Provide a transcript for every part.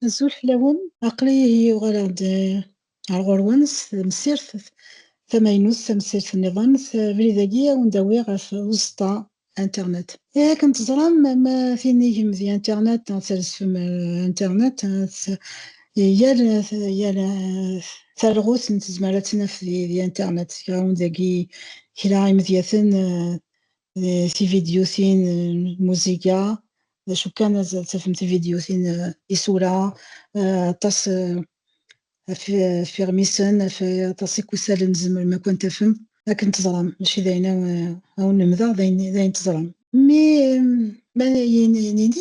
Azul fell-awen, aql-iyi uɣaleɣ-d ɣer ɣur-wen s temsirt tamaynut, tamsirt-nniḍen abrid-agi ad wen-d-awiɣ ɣef uẓeṭṭa Internet. Akken teẓram ma tinigem di Internet neɣ trezzfem Internet yal talɣut tezmer ad tnaf di Internet. Ɣer-wen dagi kra imedyaten tividyotin, muzika, d acu kan ad tafem tividyotin, isura, aṭas fiɣmisen, aṭas ikustalen tzemrem ad ken-tafem akken teẓram, mačči d ayen ad wen-lemdeɣ, d ayen teẓram. Ma ninig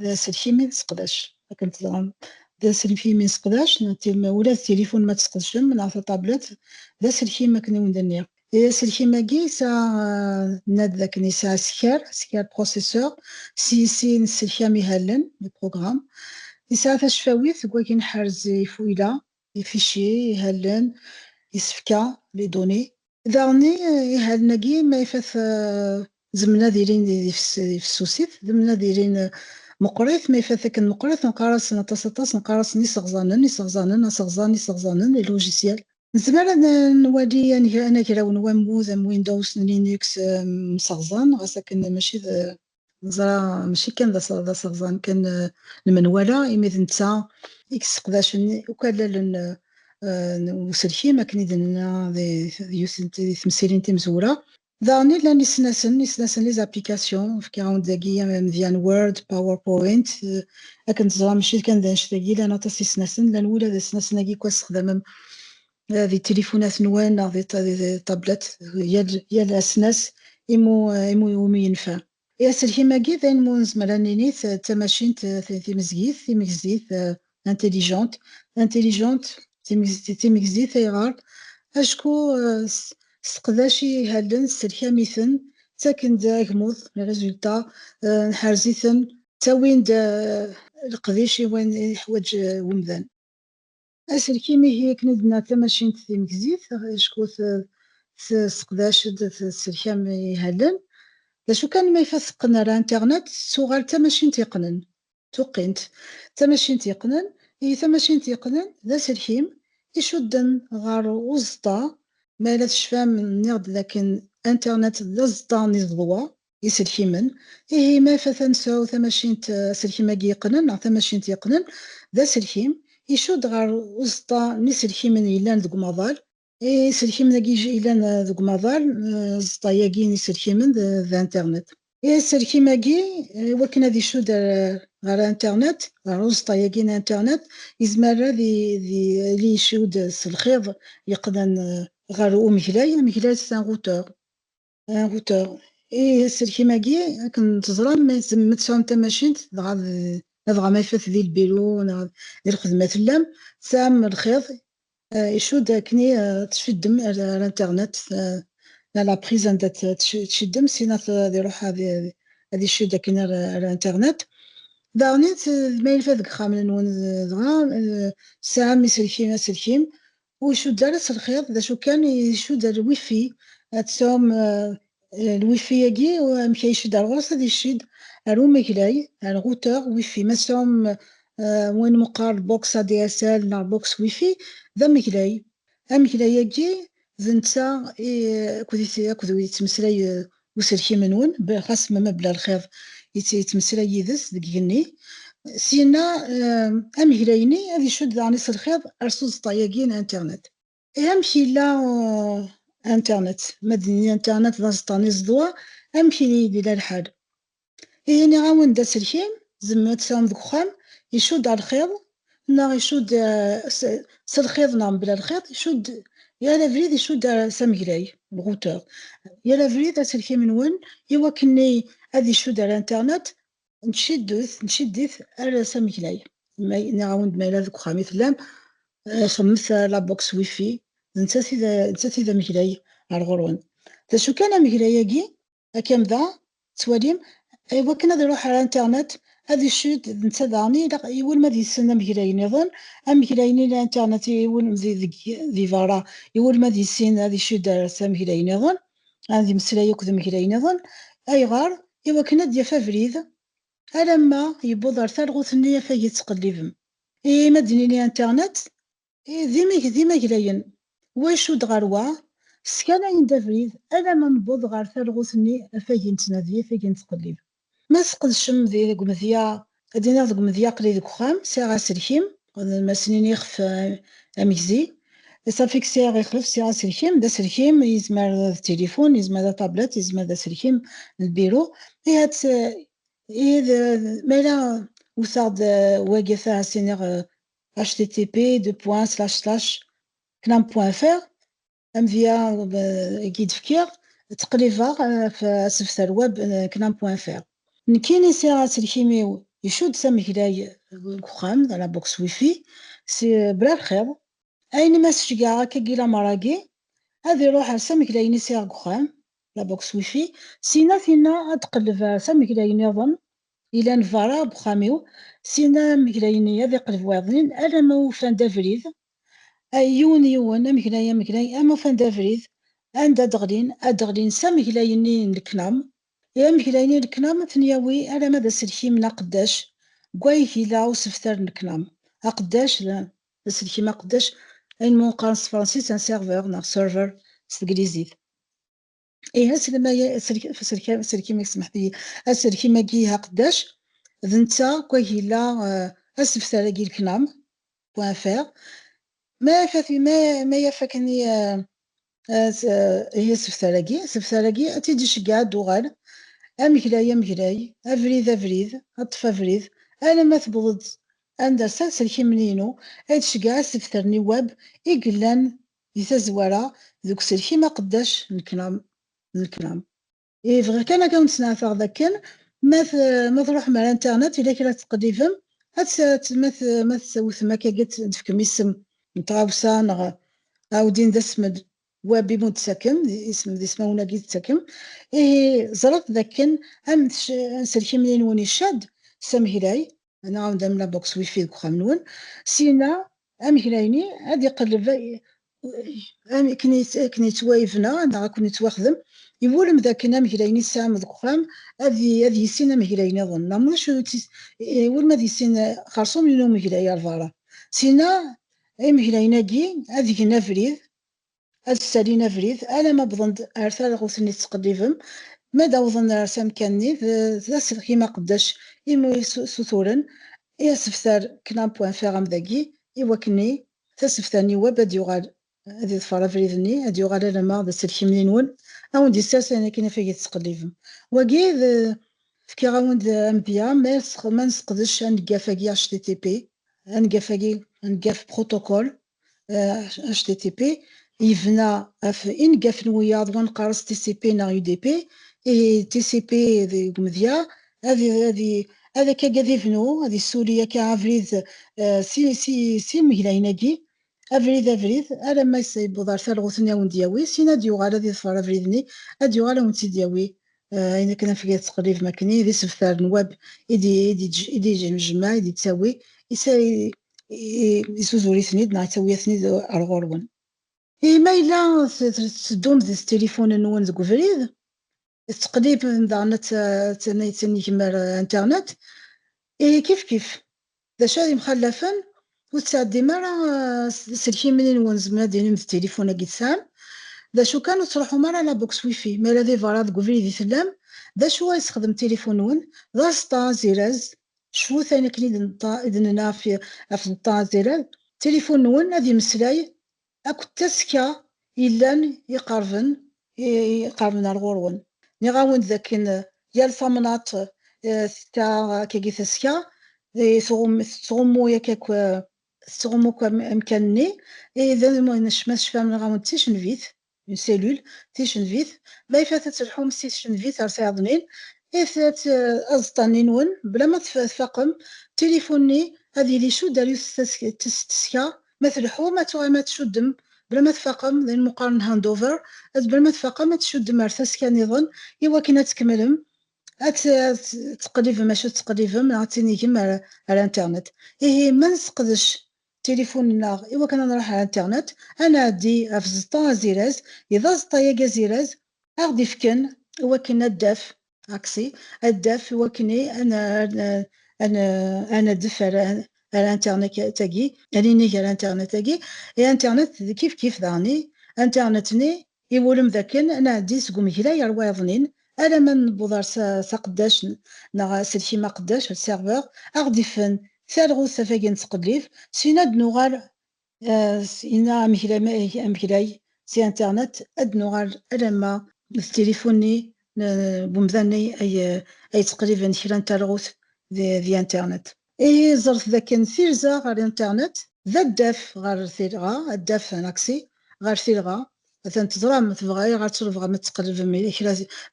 d aselkim i nesseqdac akken teẓram, d aselkim i nesseqdac, ula d tilifun ma tesqedcem neɣ tatablet, d aselkim akken i wen-d-nniɣ. Aselkim-agi nad dakken yesɛa skar processeur, sin selkam ihallen, program, yesɛa tacfawit deg wakken ḥerz ifuyla, ifichier ihallen, isefka, les données. Daɣenni ihallen-agi ma ifat zemren ad ilin deg fessusit, zemren ad ilin meqqrit, ma ifat akken meqqrit neqqar-asen aṭas neqqar-asen iseɣẓanen, aseɣẓan, les logiciels. Nezmer ad nwali anagraw n wammud am Windows, Linux mseɣẓan, ɣas akken neẓra mačči kan d aseɣẓan, kan lmenwala imi d netta i yesseqdacen akk allalen n uselkim akken i d-nenna di temsilin timezwura. Daɣenni llan isnasen les applications, fkiɣ-awen-d dagi medyan Word, PowerPoint, akken teẓram mačči kan d annect-agi, llan aṭas isnasen, llan wula d isnasen-agi kwas stexdamem di tilifunat-nwen neɣ di tablet, yal asnas imi yenfa. Aselkim-agi d ayen nezmer ad nini d tamacint timegzit, intelligente, timegzit ayɣer acku tesseqdac ihallen, tesselkam-iten, ttaken-d agmuḍ, les résultats, nḥerz-iten, ttawin-d leqdic i wayen yeḥwaǧ umdan. Aselkim-ihi akken i d-nenna tamacint timegzit acku tesseqdac-d tesselkam ihallen, d acu kan ma ifat teqqen ar Internet tuɣal tamacint yeqqnen, tuqqint tamacint yeqqnen, tamacint yeqqnen d aselkim icudden ɣer uẓeṭṭa, ma la tecfam nniɣ-d dakken Internet d aẓeṭṭa n iẓeḍwa, iselkimen, ihi ma ifat ad nesɛu tamacint aselkim-agi yeqqnen neɣ tamacint yeqqnen, d aselkim icudd ɣer uẓeṭṭa n iselkimen yellan deg umaḍal, iselkimen-agi yellan deg umaḍal, uẓeṭṭa-agi n iselkimen d Internet. Aselkim-agi iwakken ad icudd ɣer Internet, ɣer uẓeṭṭa-agi n Internet, yezmer ad icudd s lxiḍ yeqnen ɣer umeglay, ameglay c'est un routeur. Aselkim-agi akken teẓram ma tesɛum tamacint dɣa ma ifat di lbiru neɣ di lxedma tellam, tesɛam lxiḍ icudd akken tceddem ar Internet, la prise anda tceddem sin ad iṛuḥ ad icudd akken ar Internet. Daɣenni ma yelfa deg ixxamen-nwen dɣa tesɛam aselkim ur icudd ara s lxiḍ, d acu kan icudd ar lwifi, ad tesɛum lwifi-agi amek ara icudd ar ɣur-s, ad icudd ar umeglay, ar routeur wifi. Ma tesɛum wayen meqqar box ADSL neɣ box wifi, d ameglay. Ameglay-agi d netta akked wi yettmeslay uselkim-nwen, xas ma bla lxiḍ yettmeslay yid-s deg yigenni. Syenna ameglay-nni ad icudd daɣenni s lxiḍ ar uẓeṭṭa-agi n Internet. Amek yella Internet, ma d-nini Internet d aẓeṭṭa n iẓeḍwa, amek yella lḥal? Ihi nniɣ-awen-d aselkim tzemrem ad tesɛum deg uxxam, icudd ar lxiḍ neɣ icudd s lxiḍ neɣ mebla lxiḍ, icudd yal abrid icudd s ameglay, routeur. Yal abrid aselkim-nwen iwakken ad icudd ar Internet, ncidd-it ar s ameglay. Nniɣ-awen-d ma yella deg uxxam i tellam, xemmet la box wifi, d nettat i d ameglay ar ɣur-wen. D acu kan ameglay-agi akka mda tettwalim, iwakken ad iṛuḥ ar Internet ad icudd d netta daɣenni iwulma ad yessen ameglay-nniḍen, ameglay-nni n Internet di berra iwulma ad yessin ad icudd s ameglay-nniḍen, ad yemmeslay akked ameglay-nniḍen, ayɣer iwakken ad yaf abrid alamma yewweḍ ar talɣut-nni afag yettqellibem. ما دينيني انترنت ديما قلاين ويشود غير وا سكانا يندفريد انا ما نبوض غير ثالغوثني فاين تنادي فاين تقلب ما سقدشم ذي قمذيا ادينا ذي قمذيا قليل كخام ساعة سلكيم ما سنين يخف اميزي صافي كسيغ يخلف ساعة سلكيم دا سلكيم يزمر التليفون يزمر دا طابلت يزمر دا سلكيم البيرو هات مالا وصاد واقفة سينيغ http://knam.fr أمفيا كيد فكير تقليفا في أسفسر ويب knam.fr نكيني ساعة الكيميو يشود سامكلاي كوخام على بوكس ويفي سي بلا الخير أين ما سجاعة كيلا مراكي هذه روح سامكلاي ساعة كوخام لا بوكس ويفي سينا فينا تقلب سامكلاي نظام إلى نفارا بخاميو سينا مكلاينيا ذي قلب واضنين ألا ما وفان دافريد يون مكلاي أما وفان دافريد عند أدغلين سامكلايني الكنام يا مكلايني الكنام ثنياوي ألا ماذا سلكي من قداش قواي هيلا وسفتر الكنام أقداش لا سلكي ما قداش أين مونقارنس فرنسيس ان سيرفر نا سيرفر سلكليزيد هسلما سلكي ما يسمح لي السلكي ما كيها قداش ذنتا كوي لا اسفسر كي الكنام بوان فير ما فاتي ما يفكني هي سفسرقي تيجي شقاد دوغال مكلاي افريد اطفى افريد انا ما ثبض عند سلكي منينو هاد شقا سفثرني واب يقلان يتزورا ذوك سلكي ما قداش الكلام فغير كان نتناثر ذاك كان ما تروح مع الانترنت الا كلا تقديفم ما تسوث ما قلت دفكم اسم نتغاوسا نغ عاودين ذا اسم وابي متسكم اسم ذي اسمه ولا قيت تسكم زرت ذاك كان ام سلكي منين وني شاد سامهلاي انا عاود لا بوكس ويفي خامنون سينا ام هلايني هادي قلب ام كني توايفنا انا كنت تواخدم يقول ذاك نام هلايني سام ذكرام هذه سينا مهلايني ظن مش يقول ما ذي سينا خرصوم منو مهلايا الفارا سينا اي مهلايناكي هذه نافريد السالينا فريد انا ما بظن ارثال غوثني تقديفم ما داوظن رسام كاني ذا سلكي ما قداش إما سثورا يا سفتار كنام بوان فيغام ذاكي إوا كني تسفتاني وبد يغال هذه الفارة فريدني هذه يغال أنا ما ذا سلكي منين أو ندي ساس أنا كنا فيك تقليفم وكي فكي غاوند أمبيا ما نسقدش نقافاكي اش تي تي بي نقاف بروتوكول اش تي تي بي يفنا في إنقاف نوياض ونقارس تي سي بي نا يو دي بي تي سي بي ذي قمذيا هذا كاكادي فنو هذه السورية كعفريد سي مهلايناكي افريد انا ما يصيبو دار ثالغوثنيا وندياوي سينا ديوغالا دي ظفار افريدني اديوغالا ونتي دياوي انا كنا في تقريب ماكني ذي سفتار نواب يدي مجمع يدي تساوي يسوزوري ثنيد نا تساوي ثنيد الغرون ما إلا تدوم ذي التليفون نون ذوك فريد تقريب نضعنا تاني كما انترنت كيف ذا شادي مخلفا وتسعدي مرة سلكي منين ونزمنا ديالي في التليفون كي تسام ذا شو كانوا تروحوا مرة على بوكس ويفي مالا ذي فاراد كوفري ذي ثلام ذا شو يستخدم تليفون ون ذا سطا زيراز شو ثاني كنيد إذننا في الطا زيراز تليفون ون هذه مسلاي أكو تسكا إلا يقربن الغرون نغاون ذاكن يا الثمنات تاع كي تسكا ثغمو ياكاك ثغمو كامكاني إذا ما نشماش فاهم نغاون تيشن فيث اون سيلول تيشن فيث باي فاتت الحوم تيشن فيث رساعدنين إثات أزطانين ون بلا ما تفاقم تليفوني هذه اللي شو داريو تسكا مثل حومة ما تشدم بلا ما تفاقم لين مقارن هاندوفر بلا ما تفاقم تشدم ارثاس كان يظن إوا كنا تكملهم تقريبا ماشي تقريبا نعطيني كيما على الانترنت ما نسقدش تليفون الناغ إوا كنا نروح على الانترنت انا عندي في زطا زيراز اذا زطا يا زيراز اغدي فكن إوا كنا الداف عكسي الداف إوا كني انا دف الانترنت تاعي راني على الانترنت تاعي انترنت كيف داني انترنتني يولم ذاكن انا عندي سقوم هلايا روايضنين انا من بودار سقداش نا سلشي ما قداش السيرفور اغدي فن ثالغو سفاقين تقليف سينا دنوغال إنا مكلاي سي انترنت ادنوغال لما التليفوني بومذاني اي تقريبا كيلان تالغوث دي انترنت زرت ذاك نثيرزا غير الانترنت ذا الداف غير ثيلغا الداف ناكسي غير ثيلغا مثلا تزرام تبغى غير تبغى ما تقلب ما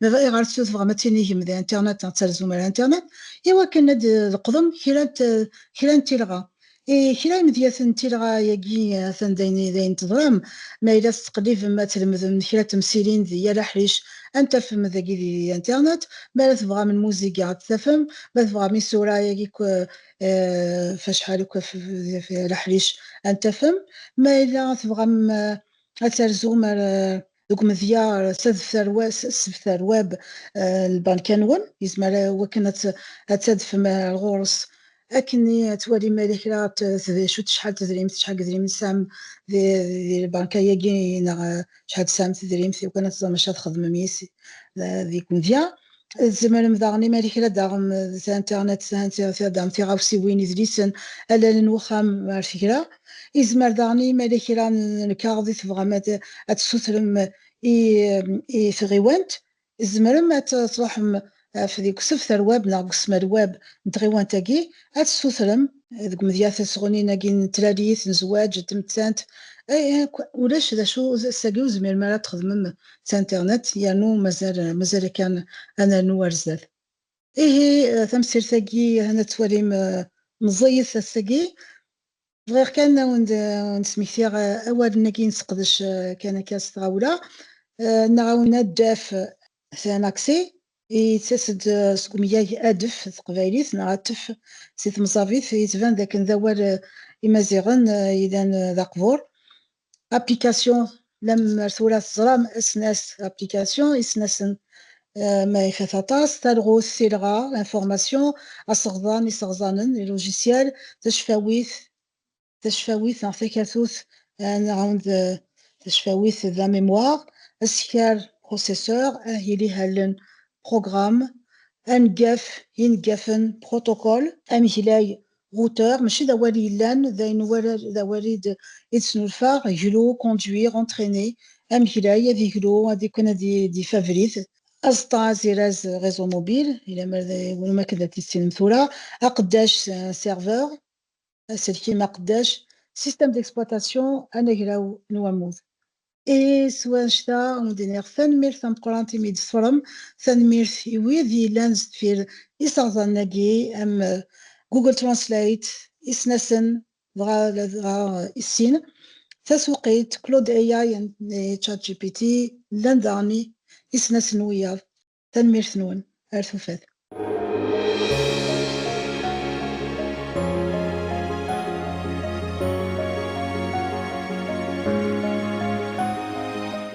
بغي غير تبغى ما تينيهم ذا انترنت تلزم على الانترنت ايوا كنا القدم كيلان تيلغا كلا مدياثن تيلغا ياكي داين تضرام ما إلا تقليب ما تلمذ من كلا تمثيلين ذي لحريش أنت فهم ذاكي دي الانترنت ما تبغى من موسيقى تفهم ما تبغى من سورة ياكي فاش حالك في لحريش أنت فهم ما إلا تبغى ترزوم دوك مذيا سفثر واب البانكانون يزمر وكانت تدفم الغورس أكني توالي مالك لا شو شحال تدريمت شحال تدريمت سام ذي البنكة ياكي شحال سام تدريمت وكانت زعما تخدم ميسي ذيك مذيا الزمان مداغني مالك لا داغم انترنت داغم تيغاوسي وين يدريسن الا لنوخام الفكرة يزمر داغني مالك لا نكاغدي تبغى ما تسوثرم في غيوانت الزمر ما تروح في ديك سفث الواب ناقص الواب نتغيوان تاكي تسوثرم ذوك مذياث صغنينا كين تلاليث نزواج تمتانت ولاش ذا شو ساقيو زمير ما تخدم انترنت يانو مازال كان انا نوارزال ثمسير ثاقي انا توالي مزيث الثاقي غير كان ونسميثيغ اول ناكي نسقدش كان كاس طاوله نعاونا الداف ثاناكسي يتسد سكوميا أدف تقبايليت نعتف سيت مصافيت يتبان ذاك ذوال إمازيغن إذا ذا قبور أبليكاسيون لم ثورة الظلام اسناس أبليكاسيون اسناسن ما يفاتاطاس تالغو سيلغا انفورماسيون أصغضان يصغضانن لي لوجيسيال تشفاويث نعطيكاثوث نعاود تشفاويث ذا ميموار اسكار بروسيسور هيلي هالن بروغرام انقاف ينقافن بروتوكول امهلاي روتور ماشي ذا والي لان ذا والي يتسنولفا يلو كوندوير انتريني امهلاي هذي يلو هذي كنا دي فافريت أسطا زيراز ريزو موبيل إلا ما كذا تيستين مثورة أقداش سيرفور سلكي ما قداش سيستم ديكسبلوطاسيون أنا كراو نواموذ سوا شتا وندير ثانمير ثمقرانتي ميد صفرم ثانمير ويد يلان زدفير يصغزناكي أم جوجل ترانسليت يسنسن دغا السين تسوقيت كلود اي تشات جي بي تي لان داني يسنسن ويا ثانمير ثنون أرثوفات